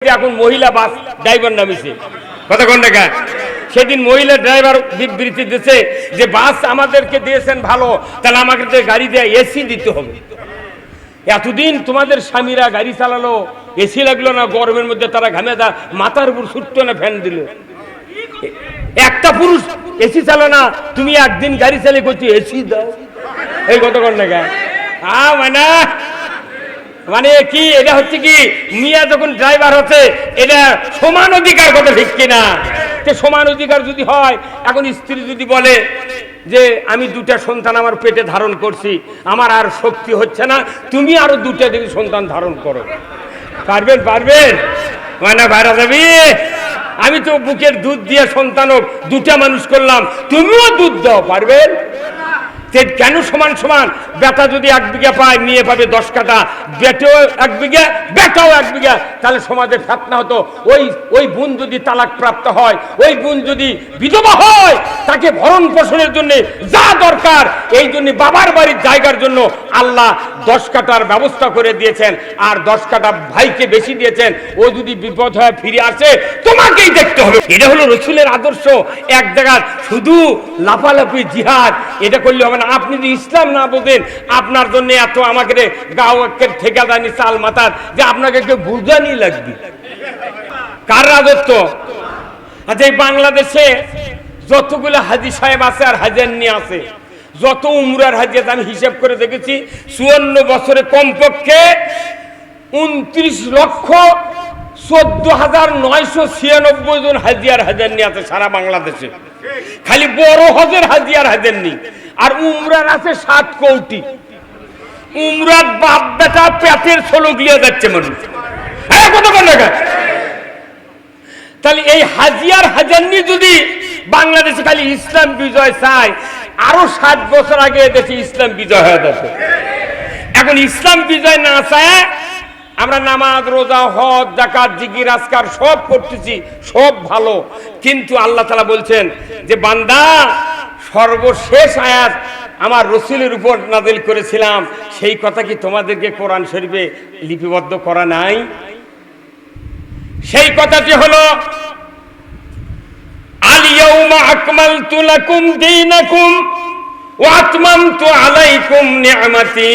এখন মহিলা bus driver নামিছে কথা কোন টাকা সেদিন মহিলা ড্রাইভার বিবৃতি দিয়েছে যে বাস আমাদেরকে দিয়েছেন ভালো, তাহলে আমাকে গাড়ি দিয়ে এসি দিতে হবে। এতদিন তোমাদের স্বামীরা গাড়ি চালালো, এসি লাগলো না, গরমের মধ্যে তারা ঘামে মাথার উপর ছুট্ট না ফ্যান দিল। একটা পুরুষ এসি চালা না, তুমি একদিন গাড়ি চালিয়ে করছো এসি দাও, এই কত কোন টাকা মানে কি? এটা হচ্ছে কি, মিয়া যখন ড্রাইভার হচ্ছে এটা সমান অধিকার কথা, ঠিক কিনা? সমান অধিকার যদি হয়, এখন স্ত্রী যদি বলে যে আমি দুটা সন্তান আমার পেটে ধারণ করছি, আমার আর শক্তি হচ্ছে না, তুমি আরো দুটা যদি সন্তান ধারণ করো, পারবেন? পারবেন মানে ভাড়া যাবি? আমি তো বুকের দুধ দিয়ে সন্তান দুটা মানুষ করলাম, তুমিও দুধ দাও, পারবেন? কেন সমান সমান? বেটা যদি 1 বিঘা পায়, মেয়ে পাবে 10 কাঠা, বেটেও 1 বিঘা, বেটাও 1 বিঘা, তাহলে সমাজে ফেতনা হতো। ওই বোন যদি তালাক প্রাপ্ত হয়, ওই বোন যদি বিধবা হয়, তাকে ভরণ পোষণের জন্য যা দরকার, এই জন্য বাবার বাড়ির জায়গার জন্য আল্লাহ 10 কাঠার ব্যবস্থা করে দিয়েছেন, আর 10 কাঠা ভাইকে বেশি দিয়েছেন। ও যদি বিপদ হয় ফিরে আসে, তোমাকেই দেখতে হবে। এটা হলো রসুলের আদর্শ। এক জায়গায় শুধু লাফালাফি জিহাদ এটা করলে হবে না। আপনি যদি ইসলাম না বোঝেন, আপনার জন্য এত আমাকে গাঁয়ের ঠিকাদানি চাল মাথার যে আপনাকে কেউ বুঝানি লাগবে। কার রাজত্ব? আচ্ছা, এই বাংলাদেশে যতগুলো হাজি সাহেব আছে আর হাজারনি আছে, যত উমরার হাজিয়াত আমি হিসাব করে দেখেছি, 54 বছরে কমপক্ষে 29,14,996 জন হাজিয়ার হাজারনি আছে সারা বাংলাদেশে। খালি বড় হজের হাজিয়ার হাজারনি, আর উমরার আছে 7 কোটি। উমরার বাপ বেটা পেটের ছোলক লিয়ে যাচ্ছে মানুষ, কত টাকা? তাহলে এই হাজিয়ার হাজারনি যদি বাংলাদেশে খালি ইসলাম বিজয় চায়, আরো 60 বছর আগে দেশে ইসলাম বিজয় হয়ে যাচ্ছে। এখন ইসলাম বিজয় না চায় আমরা নামাজ রোজা হজ যাকাত জিকির আজকার সব করতেছি, সব ভালো, কিন্তু আল্লাহ তাআলা বলছেন যে বান্দা, সর্বশেষ আয়াত আমার রসুলের উপর নাযিল করেছিলাম, সেই কথা কি তোমাদেরকে কোরআন শরীফে লিপিবদ্ধ করা নাই? সেই কথাটি হলো আল ইয়াউমা আকমালতু লাকুম দীনাকুম ওয়া আতমামতু আলাইকুম নি'মাতি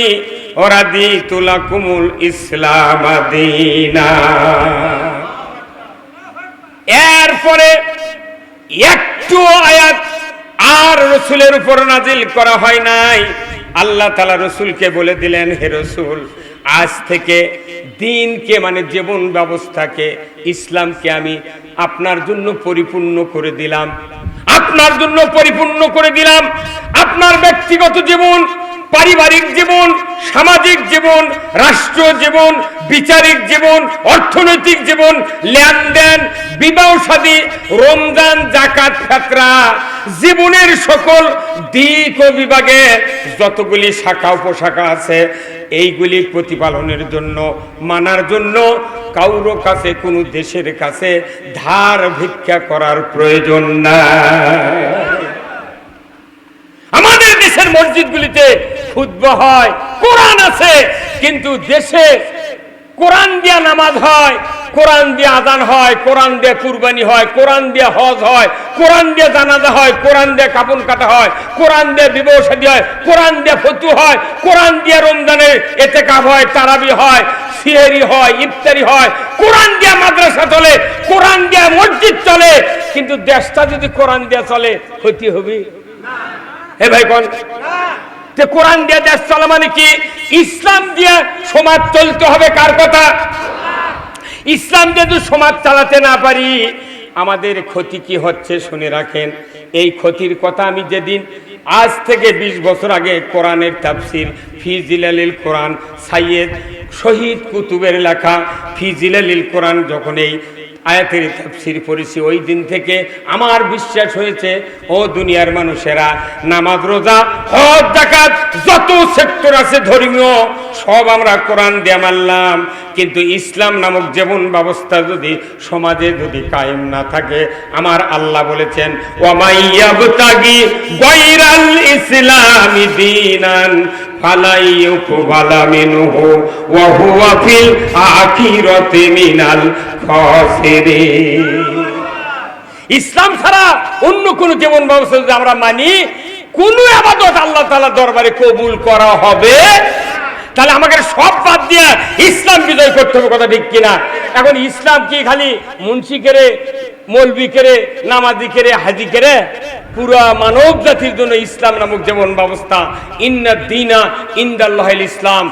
ওয়া রাদিতু লাকুমুল ইসলাম দীনা। এরপরে একটু আয়াত আর রসুলের উপর নাজিল করা হয় নাই। আল্লাহ তাআলা রসুলকে বলে দিলেন, হে রসুল, আজ থেকে দিনকে মানে জীবন ব্যবস্থাকে, ইসলামকে আমি আপনার জন্য পরিপূর্ণ করে দিলাম, আপনার জন্য পরিপূর্ণ করে দিলাম। আপনার ব্যক্তিগত জীবন, পারিবারিক জীবন, সামাজিক জীবন, রাষ্ট্র জীবন, বিচারিক জীবন, অর্থনৈতিক জীবন, লেনদেন, বিবাহ শাদী, রমজান, যাকাত, ফিতরা, জীবনের সকল দিক ও বিভাগে যতগুলি শাখা উপশাখা আছে, এইগুলি প্রতিপালনের জন্য, মানার জন্য কারো কাছে, কোনো দেশের কাছে ধার ভিক্ষা করার প্রয়োজন নাই। আমাদের দেশের মসজিদগুলিতে খুতবা হয়, কোরআন আছে, কিন্তু দেশে কোরআন দিয়ে নামাজ হয়, কোরআন দিয়ে আযান হয়, কোরআন দিয়ে কুরবানি হয়, কোরআন দিয়ে হজ হয়, কোরআন দিয়ে জানাজা হয়, কোরআন দিয়ে কাফন কাটা হয়, কোরআন দিয়ে বিবাহ শাদী হয়, কোরআন দিয়ে ফতু হয়, কোরআন দিয়ে রমজানে ইতিকাফ হয়, তারাবি হয়, সিহরি হয়, ইফতারি হয়, কোরআন দিয়ে মাদ্রাসা চলে, কোরআন দিয়ে মসজিদ চলে। কিন্তু দেশটা যদি কোরআন দিয়ে চলে, ক্ষতি হবে হে ভাই কোন? কোরআন দিয়ে দেশ চলা মানে কি? ইসলাম দিয়ে সমাজ চলতে হবে। কার কথা? ইসলাম দিয়ে যদি সমাজ চালাতে না পারি, আমাদের ক্ষতি কি হচ্ছে শুনে রাখেন। এই ক্ষতির কথা আমি যেদিন আজ থেকে 20 বছর আগে কোরআনের তাফসির ফি জিলালিল কোরআন, সাইয়েদ শহীদ কুতুবের লেখা ফি জিলালিল কোরআন, যখন এই আয়াতের তাফসীর পড়েছি, ওই দিন থেকে আমার বিশ্বাস হয়েছে, ও দুনিয়ার মানুষেরা, নামাজ রোজা হজ যাকাত যত সেক্টর আছে ধর্মীয়, সব আমরা কোরআন দিয়ে মানলাম, কিন্তু ইসলাম নামক জীবন ব্যবস্থা যদি সমাজে যদি কায়েম না থাকে, আমার আল্লাহ বলেছেন, ওয়া মাইয়াবতাগি গায়রাল ইসলামি দীনান ফালাই ইউকবালা মিনহু ওয়া হুয়া ফিল আখিরাতি মিনাল খাসিরিন। ইসলাম ছাড়া অন্য কোন জীবন ব্যবস্থা যদি আমরা মানি, কোন ইবাদত আল্লাহ তাআলার দরবারে কবুল করা হবে, তাহলে আমাকে সব বাদ দিয়ে ইসলাম বিজয় করতে হবে। কথা ঠিক কিনা? এখন ইসলাম কি খালি মুন্সি করে, মৌলবি করে, নামাজি করে, হাজি করে? পুরা মানব জাতির জন্য ইসলাম নামক জীবন ব্যবস্থা, ইন্না দীনা ইনদাল্লাহিল ইসলাম,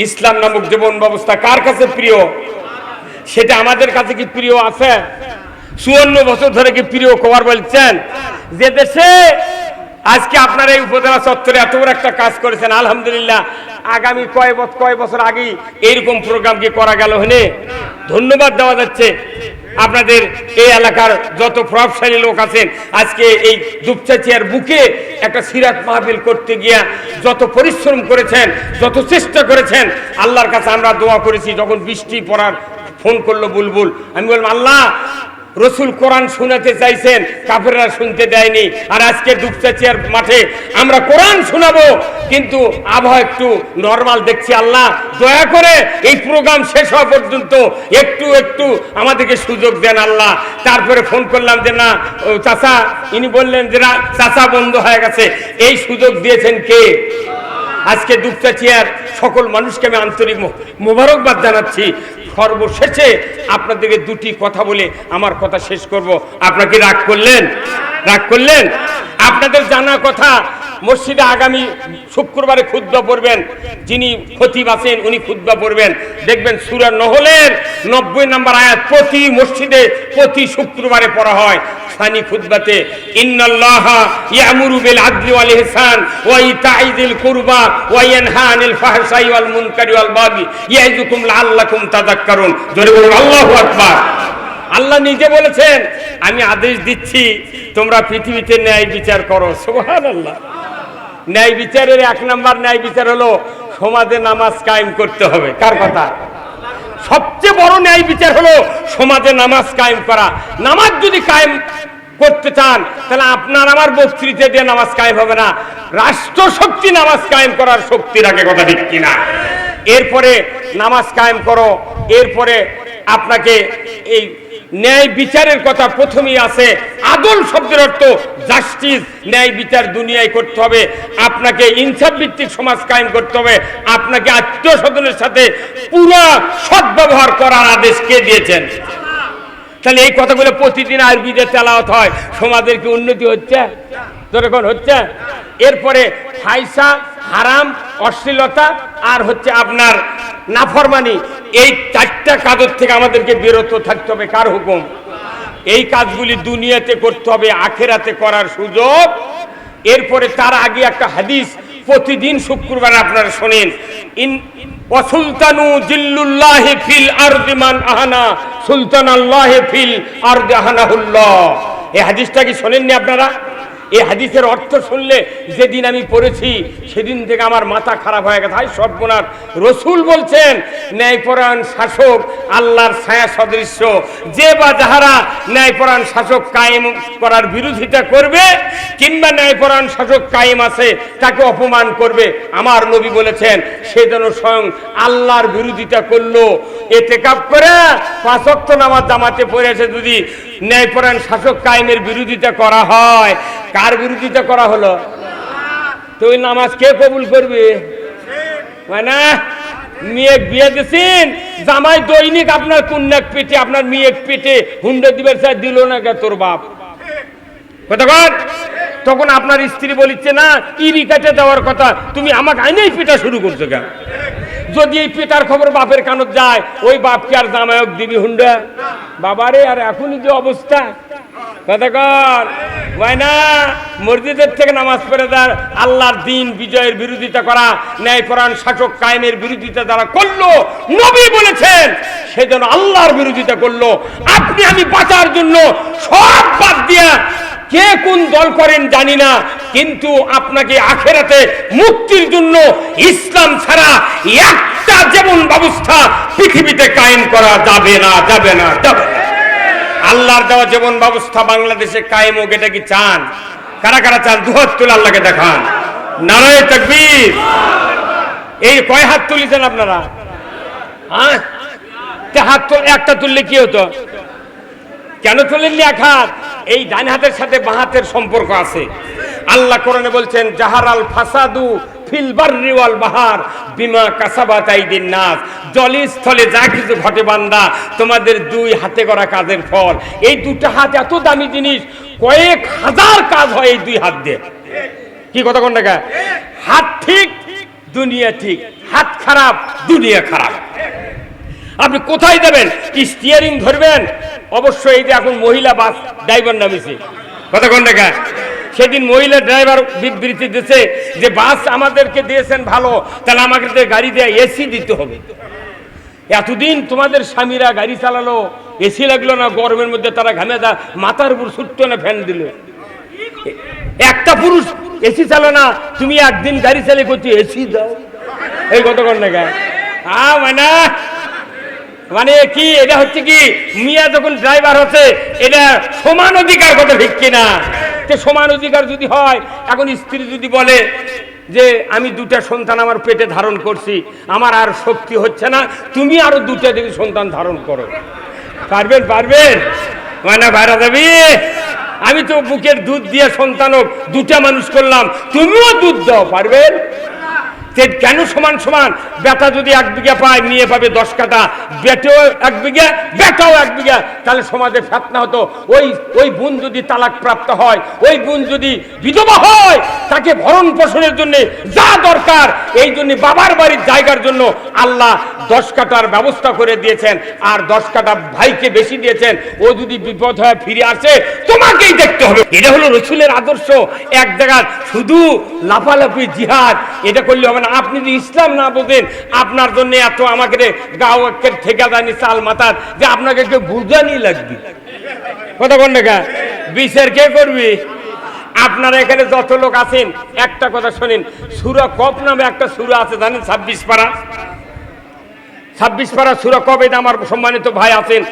ইসলাম নামক জীবন ব্যবস্থা কার কাছে প্রিয়? সেটা আমাদের কাছে কি প্রিয় আছে? 54 বছর ধরে কি প্রিয় খবর বলছেন? যে দেশে আজকে আপনারা এই উপজেলা চত্বরে এত বড় একটা কাজ করেছেন, আলহামদুলিল্লাহ। আগামী কয় বছর আগে এইরকম প্রোগ্রাম কি করা গেল? হনে ধন্যবাদ দেওয়া যাচ্ছে আপনাদের এই এলাকার যত প্রভাবশালী লোক আছেন। আজকে এই দুপচাচিয়ার বুকে একটা সিরাত মাহফিল করতে গিয়া যত পরিশ্রম করেছেন, যত চেষ্টা করেছেন, আল্লাহর কাছে আমরা দোয়া করেছি। যখন বৃষ্টি পড়ার ফোন করলো বুলবুল, আমি বললাম আল্লাহ, রসুল কোরআন শোনাতে চাইছেন, কাফেররা শুনতে দেয়নি, আর আজকে দুপচাচিয়ার মাঠে আমরা কোরআন শোনাবো, কিন্তু আবহাওয়া একটু নরমাল দেখছি। আল্লাহ দয়া করে এই প্রোগ্রাম শেষ হওয়া পর্যন্ত একটু আমাদেরকে সুযোগ দেন আল্লাহ। তারপরে ফোন করলাম যে না চাচা, ইনি বললেন যে না চাচা বন্ধ হয়ে গেছে। এই সুযোগ দিয়েছেন কে? আজকে দুপচাচিয়ার সকল মানুষকে আমি আন্তরিক মোবারকবাদ জানাচ্ছি। সর্বশেষে আপনাদেরকে দুটি কথা বলে আমার কথা শেষ করব। আপনাকে রাগ করলেন? আপনাদের জানা কথা, মসজিদে আগামী শুক্রবারে খুতবা পড়বেন, যিনি খতিব আছেন উনি খুতবা পড়বেন। দেখবেন সূরা নহলের 90 নম্বর আয়াত প্রতি মসজিদে প্রতি শুক্রবারে পড়া হয়। সানি খুতবাতে ইন্নাল্লাহা ইয়ামুরু বিল আদলি ওয়াল ইহসান ওয়া ইতা'i যিল কুরবা ওয়া ইয়ানহা আনিল ফাহশাই ওয়াল মুনকারি ওয়াল বাগি ইয়াইযুকুম লাআল্লাকুম তাযাক্কারুন। জোরে বলুন আল্লাহু আকবার। আল্লাহ নিজে বলেছেন, আমি আদেশ দিচ্ছি তোমরা পৃথিবীতে ন্যায় বিচার করো। সুবহানাল্লাহ। ন্যায় বিচারের 1 নম্বর ন্যায় বিচার হলো সমাজে নামাজ কায়েম করতে হবে। কার কথা? সবচেয়ে বড় ন্যায় বিচার হলো সমাজে নামাজ কায়েম করা। নামাজ যদি কায়েম করতে চান, তাহলে আপনার আমার বক্তৃতা দিয়ে নামাজ কায়েম হবে না। রাষ্ট্র শক্তি নামাজ কায়েম করার শক্তি রাখে। কথা ঠিক কিনা? এরপরে নামাজ কায়েম করো, এরপরে আপনাকে এই ন্যায় বিচারের কথা প্রথমেই আছে। আদল শব্দের অর্থ জাস্টিস, ন্যায় বিচার দুনিয়ায় করতে হবে। আপনাকে ইনসাফ ভিত্তিক সমাজ কায়েম করতে হবে। আপনাকে আত্মীয় স্বজনের সাথে পুরো সদ্ব্যবহার করার আদেশ কে দিয়েছেন? তাহলে এই কথাগুলো প্রতিদিন আরবিতে তেলাওয়াত হয়। সমাজের কি উন্নতি হচ্ছে? যখন হচ্ছে। এরপরে ফাইসা, হারাম, অশ্লীলতা আর হচ্ছে আপনার নাফরমানি, এই 4টা কাজের থেকে আমাদেরকে বিরত থাকতে হবে। কার হুকুম? এই কাজগুলি দুনিয়াতে করতে হবে, আখেরাতে করার সুযোগ। এরপরে তার আগে একটা হাদিস প্রতিদিন শুক্রবার আপনারা শোনেন, সুলতানু জিল্লুল্লাহি ফিল আরদি মান আহানা সুলতানাল্লাহি ফিল আরদি আহানাহুল্লাহ। এই হাদিসটা কি শোনেননি আপনারা? এই হাদিসের অর্থ শুনলে যেদিন আমি পড়েছি সেদিন থেকে আমার মাথা খারাপ হয়ে গেছে। হায় সর্বনাশ! রসুল বলছেন ন্যায়পরায়ণ শাসক আল্লাহর ছায়া সদৃশ্য। যে বা যাহারা ন্যায়পরায়ণ শাসক কায়েম করার বিরোধিতা করবে কিংবা ন্যায়পরায়ণ শাসক কায়েম আছে তাকে অপমান করবে, আমার নবী বলেছেন সে যেন স্বয়ং আল্লাহর বিরোধিতা করলো। ইতিকাফ করে 5 ওয়াক্ত নামাজ জামাতে পড়ে এসে যদি ন্যায়পরায়ণ শাসক কায়েমের বিরোধিতা করা হয়, কার বিরোধিতা করা হলো? তো ওই নামাজ কে কবুল করবে? মানে মেয়ে বিয়ে দিয়েছেন, জামাই দৈনিক আপনার কন্যাক পেটে, আপনার মেয়ে পেটে হুন্ডা দিবের চাই দিল না কে তোর বাপ? কতক্ষণ? তখন আপনার স্ত্রী বলিচ্ছে না ইরি কাটে দেওয়ার কথা, তুমি আমাকে আইনেই পেটা শুরু করছো কেন? যদি এই পেটার খবর বাপের কানত যায়, ওই বাপকে আর জামায়ক দিবি হুন্ডা? বাবারে, আর এখনই যে অবস্থা, কতক্ষণ হয় না? মসজিদের থেকে নামাজ পড়ে তার আল্লাহর দিন বিজয়ের বিরোধিতা করা, ন্যায়পরায়ণ শাসক কায়েমের বিরোধিতা যারা করলো, নবী বলেছেন সেজন্য আল্লাহর বিরোধিতা করলো। আপনি আমি বাঁচার জন্য সব বাদ দিয়া কে কোন দল করেন জানি না, কিন্তু আপনাকে আখেরাতে মুক্তির জন্য ইসলাম ছাড়া একটা জীবন ব্যবস্থা পৃথিবীতে কায়েম করা যাবে না, যাবে না, যাবে না। আল্লাহর দেওয়া জীবন ব্যবস্থা বাংলাদেশে কায়েম হোক, এটা কি চান? কারা কারা চান? দুহাত তুলে আল্লাহকে দেখান। নারায়ে তাকবীর। এই কয় হাত তুলেছেন আপনারা? হ্যাঁ, তে হাত একটা তুললে কি হতো? কেন তুলেননি এক হাত? এই ডান হাতের সাথে বাঁ হাতের সম্পর্ক আছে। আল্লাহ কোরআনে বলছেন জাহারাল ফাসাদু ফিল বাররি ওয়াল বাহার বিমা কাসাবাত আইদিন নাস, জলে স্থলে যা কিছু ঘটে বান্দা তোমাদের দুই হাতে করা কাজের ফল। এই দুটো হাত এত দামি জিনিস, কয়েক হাজার কাজ হয় এই দুই হাত দিয়ে। কি কথা কোন টাকা? হাত ঠিক দুনিয়া ঠিক, হাত খারাপ দুনিয়া খারাপ। আপনি কোথায় যাবেন? স্টিয়ারিং ধরবেন, অবশ্যই এই যে এখন মহিলা বাস ড্রাইভার নামিছে, কথা কোন টাকা? সেদিন মহিলা ড্রাইভার বিবৃতি দিয়েছে যে বাস আমাদেরকে দিয়েছেন ভালো, তাহলে আমাকে গাড়ি দিয়ে এসি দিতে হবে। এতদিন তোমাদের স্বামীরা গাড়ি চালালো, এসি লাগলো না, গরমের মধ্যে তারা ঘামে দা মাথার উপর ছুট্ট না ফ্যান দিল। একটা পুরুষ এসি চালো না, তুমি একদিন গাড়ি চালিয়ে করছো এসি দাও, এই কতক্ষণ টাকা? মানে কি এটা হচ্ছে কি, মিয়া যখন ড্রাইভার হচ্ছে এটা সমান অধিকার, কথা ঠিক কিনা? সমান অধিকার যদি হয়, এখন স্ত্রী যদি বলে যে আমি দুটা সন্তান আমার পেটে ধারণ করছি, আমার আর শক্তি হচ্ছে না, তুমি আরো দুটা দিকে সন্তান ধারণ করো, পারবেন? পারবেন? মানে বাইরে যাবি, আমি তো বুকের দুধ দিয়ে সন্তানক দুটা মানুষ করলাম, তুমিও দুধ দাও, পারবেন? কেন সমান সমান? বেটা যদি 1 বিঘা পায়, মেয়ে পাবে 10 কাঠা, বেটেও 1 বিঘা বেটাও 1 বিঘা, তাহলে সমাজে ফেতনা হতো। ওই বোন যদি তালাক প্রাপ্ত হয়, ওই বোন যদি বিধবা হয়, তাকে ভরণ পোষণের জন্য যা দরকার, এই জন্য বাবার বাড়ির জায়গার জন্য আল্লাহ 10 কাঠার ব্যবস্থা করে দিয়েছেন, আর 10 কাঠা ভাইকে বেশি দিয়েছেন। ও যদি বিপদ হয় ফিরে আসে, তোমাকেই দেখতে হবে। এটা হলো রসুলের আদর্শ। এক জায়গায় শুধু লাফালাফি জিহাদ এটা করলে হবে না। আপনি যদি ইসলাম না বোঝেন, আপনার জন্য এত আমাকে গাঁয়ের ঠিকাদানি চাল মাথার যে আপনাকে কেউ বুঝানি লাগবে, কথা কোন টাকা? বিচার কে করবি? আপনারা এখানে যত লোক আছেন, একটা কথা শোনেন, সূরা কফ নামে একটা সূরা আছে জানেন? 26 পারা, 26 পারা সূরা কফ। এটা আমার সম্মানিত ভাই আছেন,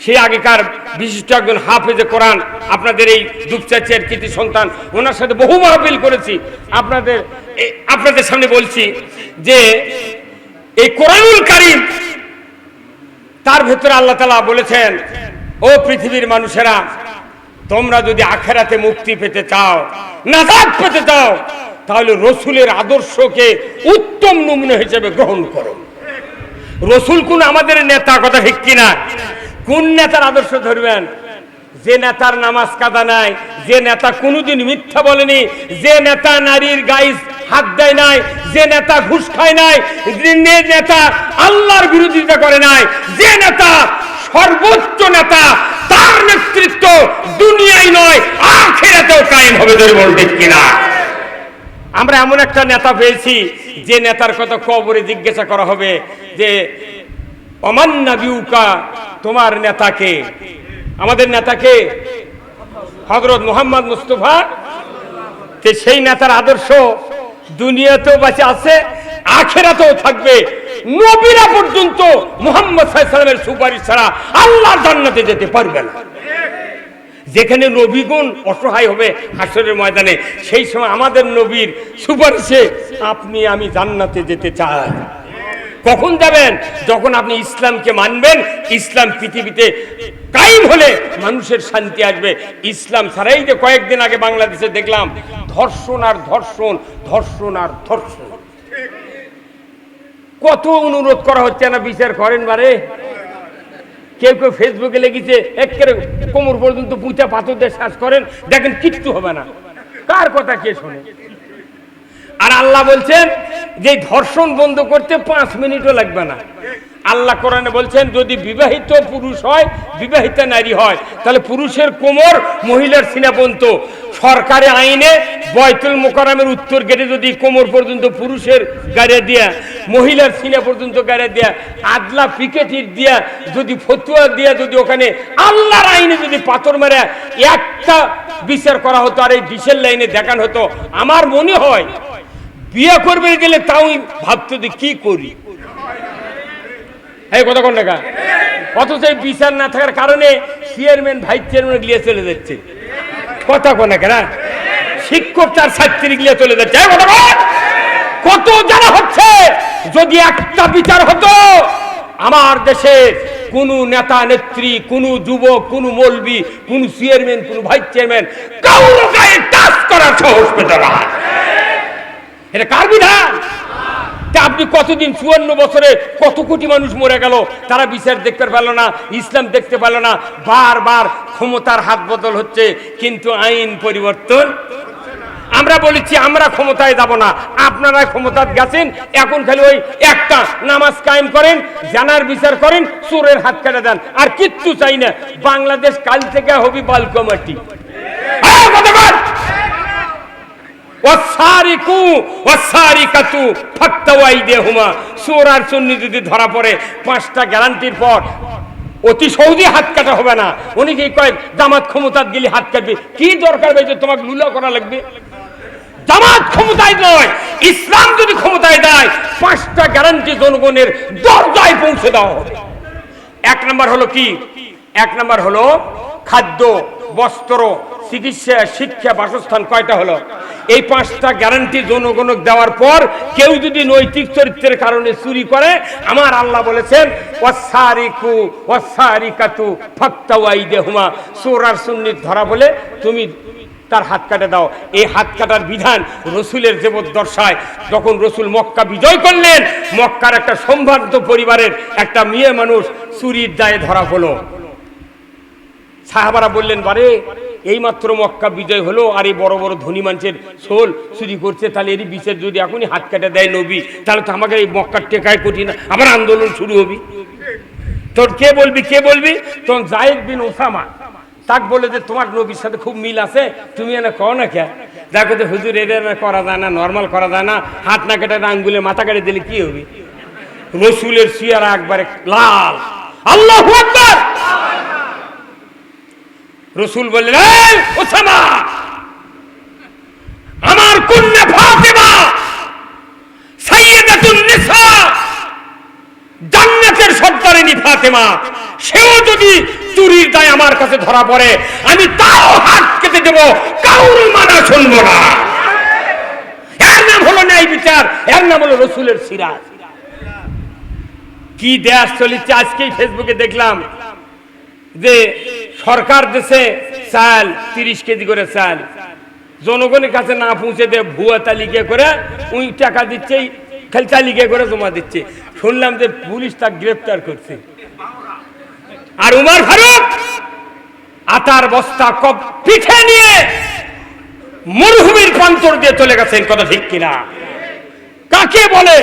সে আগেকার বিশিষ্ট একজন হাফেজে কোরআন, আপনাদের এই দুপচাচের কৃতি সন্তান, ওনার সাথে বহু মাহফিল করেছি। আপনাদের সামনে বলছি যে এই কোরআনুল কারীম, তার ভেতরে আল্লাহ তাআলা বলেছেন, ও পৃথিবীর মানুষেরা, তোমরা যদি আখিরাতে মুক্তি পেতে চাও, নাজাত পেতে চাও, তাহলে রসুলের আদর্শকে উত্তম নমুনা হিসেবে গ্রহণ করো। রসুল কোন আমাদের নেতা, কথা ঠিক কিনা? কোন নেতার আদর্শ ধরবেন? যে নেতার নামাজ কাদা নাই, যে নেতা কোনোদিন মিথ্যা বলেনি, যে নেতা নারীর গায়ে হাত দেয় নাই, যে নেতা ঘুষ খায় নাই, যে নেতা আল্লাহর বিরোধিতা করে নাই, যে নেতা সর্বোচ্চ নেতা, তার নেতৃত্ব দুনিয়ায় নয় আখিরাতেও কায়েম হবে, বলতে কিনা? আমরা এমন একটা নেতা পেয়েছি যে নেতার কথা কবরে জিজ্ঞাসা করা হবে যে ওমান নাবিউকা, তোমার নেতাকে? আমাদের নেতাকে হযরত মুহাম্মদ মুস্তাফা। সেই নেতার আদর্শ দুনিয়াতেও বেঁচে আছে, আখিরাতেও থাকবে। নবীরা পর্যন্ত মুহাম্মদ সাল্লাল্লাহু আলাইহি ওয়াসাল্লামের সুপারিশ ছাড়া আল্লাহর জান্নাতে যেতে পারবে না। যেখানে নবীগণ অসহায় হবে হাসরের ময়দানে, সেই সময় আমাদের নবীর সুপারিশে আপনি আমি জান্নাতে যেতে চাই। কখন যাবেন? যখন আপনি ইসলামকে মানবেন। ইসলাম পৃথিবীতে কায়েম হলে মানুষের শান্তি আসবে। ইসলাম ছাড়াই যে কয়েকদিন আগে বাংলাদেশে দেখলাম ধর্ষণ আর ধর্ষণ, ধর্ষণ আর ধর্ষণ। কত অনুরোধ করা হচ্ছে না বিচার করেন বারে। কেউ কেউ ফেসবুকে লেগেছে একেবারে কোমর পর্যন্ত পুঁচা পাথর দিয়ে শ্বাস করেন, দেখেন কিচ্ছু হবে না। কার কথা কে শোনে? আর আল্লাহ বলছেন যে ধর্ষণ বন্ধ করতে 5 মিনিটও লাগবে না। আল্লাহ কোরআনে বলছেন যদি বিবাহিত পুরুষ হয়, বিবাহিত নারী হয়, তাহলে পুরুষের কোমর, মহিলার সিনা পর্যন্ত। সরকারি আইনে বয়তুল মোকাররমের উত্তর গেটে যদি কোমর পর্যন্ত পুরুষের গাড়ি দিয়া, মহিলার সিনা পর্যন্ত গাড়ি দিয়া, আদলা পিকেটির দিয়া, যদি ফতুয়া দিয়া, যদি ওখানে আল্লাহর আইনে যদি পাথর মেরে একটা বিচার করা হতো আর এই বিশের লাইনে দেখানো হতো, আমার মনে হয় বিয়ে করবে গেলে তাও ভাবতো যে কি করি, এই কথা কোন টাকা। অথচ এই বিচার না থাকার কারণে চেয়ারম্যান ভাইস চেয়ারম্যান গিয়ে চলে যাচ্ছে, কথা কোন টাকা। শিক্ষক তার ছাত্রী গিয়ে চলে যাচ্ছে, কত জানা হচ্ছে। যদি একটা বিচার হতো আমার দেশের কোন নেতা নেত্রী, কোন যুবক, কোন মৌলবি, কোন চেয়ারম্যান, কোন ভাইস চেয়ারম্যান কাউর গায়ে টাচ করার সাহস পেত না। এটা কার বিধান? আপনি কতদিন 54 বছরে কত কোটি মানুষ মরে গেল, তারা বিচার দেখতে পারল না, ইসলাম দেখতে পারল না। বারবার ক্ষমতার হাত বদল হচ্ছে কিন্তু আইন পরিবর্তন। আমরা বলেছি আমরা ক্ষমতায় যাব না, আপনারা ক্ষমতায় গেছেন, এখন খালি ওই একটা নামাজ কায়েম করেন, জানার বিচার করেন, চোরের হাত কেটে দেন, আর কিচ্ছু চাই না। বাংলাদেশ কাল থেকে হবে বালকো মাটি। চোর আর চুন্নি যদি ধরা পড়ে 5টা গ্যারান্টির পর অতি সহজে হাত কাটা হবে না। অনেকেই কয় জামাত ক্ষমতায় গেলে হাত কাটবে, কি দরকার ভাই যে তোমাকে লুলা করা লাগবে? জামাত ক্ষমতায় নয়, ইসলাম যদি ক্ষমতায় দেয় 5টা গ্যারান্টি জনগণের দরজায় পৌঁছে দেওয়া হবে। 1 নম্বর হলো কি? 1 নম্বর হলো খাদ্য, বস্ত্র, চিকিৎসা, শিক্ষা, বাসস্থান। কয়টা হলো? এই 5টা গ্যারান্টি জনগণকে দেওয়ার পর কেউ যদি নৈতিক চরিত্রের কারণে চুরি করে, আমার আল্লাহ বলেছেন ওয়াসারিকু ওয়াসারিকাতু ফাক্তাউ আইদিহুমা, চোর আর চুন্নি ধরা বলে তুমি তার হাত কাটে দাও। এই হাত কাটার বিধান রসুলের জীবদ্দশায় যখন রসুল মক্কা বিজয় করলেন, মক্কার একটা সম্ভ্রান্ত পরিবারের একটা মেয়ে মানুষ চুরির দায়ে ধরা হলো। সাহাবারা বললেন, বারে এই মাত্র মক্কা বিজয় হলো আর এই বড় বড় ধনী মানুষের সোল চুরি করছে, তাহলে এরই বিচার যদি এখনই হাত কাটে দেয় নবী, তাহলে তো আমাকে এই মক্কার টেকায় কঠিন, আবার আন্দোলন শুরু হবি। তোর কে বলবি, কে বলবি? তখন জায়েদ বিন ওসামা তাক বলে যে তোমার নবীর সাথে খুব মিল আছে, তুমি এনে কও না কে? দেখো যে হুজুর এটা করা যায় না, নর্মাল করা যায় না, হাত না কেটে আঙ্গুলে মাথা কেটে দিলে কি হবে? রসুলের চেহারা একবারে লাল। আল্লাহু আকবার। রসুল বললেন, এই ওসামা, আমার কন্যা ফাতেমা সাইয়্যিদাতুন নিসা, জান্নাতের সর্দারিনী ফাতেমা, সেও যদি চুরির দায় আমার কাছে ধরা পড়ে আমি তাও হাত কেটে দেব, কাউর মানা শুনবো না। এর নাম হলো ন্যায় বিচার, এর নাম হলো রসুলের সিরাজ। কি দেশ চলিচ্ছে! আজকেই ফেসবুকে দেখলাম যে সরকার দেশে চাল 30 কেজি করে চাল জনগণের কাছে না পৌঁছে দেয়, ভুয়া তালিকা করে ওই টাকা দিচ্ছে, খালি তালিকা করে জমা দিচ্ছে। শুনলাম যে পুলিশ তাকে গ্রেফতার করছে। আর উমর ফারুক আটার বস্তা পিঠে নিয়ে মরুভূমির প্রান্তর দিয়ে চলে গেছেন। কথা ঠিক কিনা? কাকে বলে,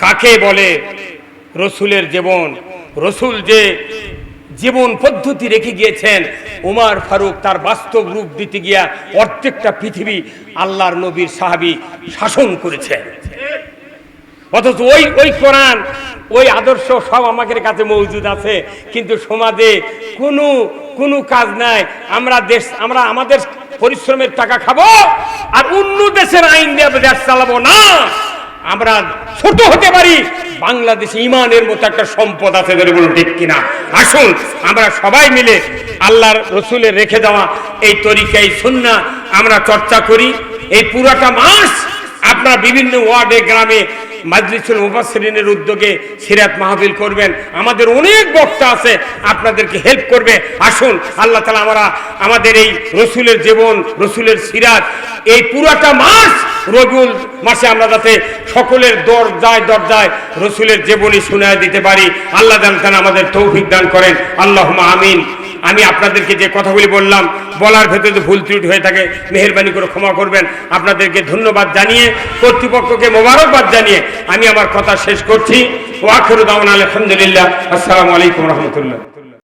কাকে বলে রসুলের জীবন? রসুল যে জীবন পদ্ধতি রেখে গিয়েছেন, উমর ফারুক তার বাস্তব রূপ দিতে গিয়া প্রত্যেকটা পৃথিবী আল্লাহর নবীর সাহাবী শাসন করেছেন। অথচ ওই কোরআন, ওই আদর্শ সব আমাদের কাছে মজুদ আছে, কিন্তু সমাজে কোনো কাজ নাই। আমরা আমাদের পরিশ্রমের টাকা খাবো আর অন্য দেশের আইন দিয়ে দেশ চালাবো না। আমরা ছোট হতে পারি, বাংলাদেশে ইমানের মতো একটা সম্পদ আছে, ধরে বলুন ঠিক কিনা? আসুন আমরা সবাই মিলে আল্লাহর রসুলের রেখে দেওয়া এই তরিকাই সুন্নাহ আমরা চর্চা করি। এই পুরাটা মাস আপনারা বিভিন্ন ওয়ার্ডে, গ্রামে মাজলিসুল মুফাসসিরিনের উদ্যোগে সিরাত মাহফিল করবেন। আমাদের অনেক বক্তা আছে, আপনাদেরকে হেল্প করবে। আসুন আল্লাহ তাআলা আমাদের এই রসুলের জীবন, রসুলের সিরাত, এই পুরাটা মাস রবিউল মাসে আমরা যাতে সকলের দরজায় দরজায় রসুলের জীবনী শোনায় দিতে পারি। আল্লাহ তাআলা আমাদের তৌফিক দান করেন। আল্লাহুম্মা আমিন। আমি আপনাদেরকে যে কথাগুলি বললাম, বলার ভেতরে যদি ভুল ত্রুটি হয়ে থাকে মেহেরবানি করে ক্ষমা করবেন। আপনাদেরকে ধন্যবাদ জানিয়ে, কর্তৃপক্ষকে মোবারকবাদ জানিয়ে আমি আমার কথা শেষ করছি। ওয়া আখিরু দাওয়ানা আলহামদুলিল্লাহ। আসসালামু আলাইকুম ওয়া রাহমাতুল্লাহ।